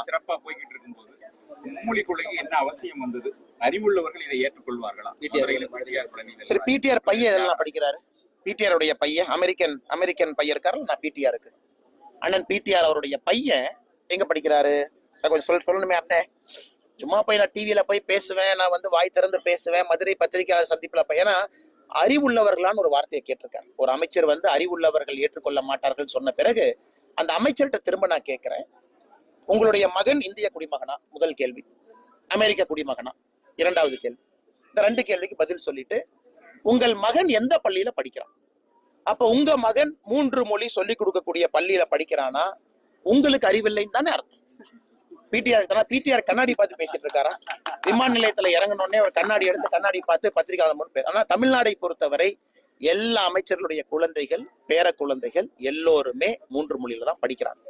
சிறப்பா போய்கிட்டு இருக்கும்போது மும்மொழி கொள்கைக்கு என்ன அவசியம் வந்தது? அறிவுள்ளவர்கள் இதை ஏற்றுக்கொள்வார்களா? பிடிஆர் பையன் இதெல்லாம் படிக்கிறாரு. பிடிஆர் உடைய பையன் அமெரிக்கன் பையன் இருக்காரு. நான் பிடிஆருக்கு அண்ணன் பிடிஆர் அவருடைய பையன் எங்க படிக்கிறாரு? கொஞ்சம் சொல்லணுமே அண்ணே. சும்மா போய் நான் டிவியில போய் பேசுவேன், நான் வந்து வாய் திறந்து பேசுவேன், மதுரை பத்திரிகையாளர் சந்திப்புல ஏன்னா அறிவுள்ளவர்களான்னு ஒரு வார்த்தையை கேட்டிருக்காரு. ஒரு அமைச்சர் வந்து அறிவுள்ளவர்கள் ஏற்றுக்கொள்ள மாட்டார்கள் சொன்ன பிறகு அந்த அமைச்சர்கிட்ட திரும்ப நான் கேட்கிறேன், உங்களுடைய மகன் இந்திய குடிமகனா? முதல் கேள்வி. அமெரிக்க குடிமகனா? இரண்டாவது கேள்வி. இந்த 2 கேள்விக்கு பதில் சொல்லிட்டு, உங்கள் மகன் எந்த பள்ளியில படிக்கிறான்? அப்ப உங்க மகன் 3 மொழி சொல்லிக் கொடுக்கக்கூடிய பள்ளியில படிக்கிறானா? உங்களுக்கு அறிவில்லைன்னு தானே அர்த்தம். பிடிஆர் கண்ணாடி பார்த்து பேசிட்டு இருக்காரா? விமான நிலையத்துல இறங்கினோடனே ஒரு கண்ணாடி எடுத்து கண்ணாடி பார்த்து பத்திரிகையாளர். ஆனா தமிழ்நாடை பொறுத்தவரை எல்லா அமைச்சர்களுடைய குழந்தைகள், பேர குழந்தைகள் எல்லோருமே 3 மொழியில தான் படிக்கிறாங்க.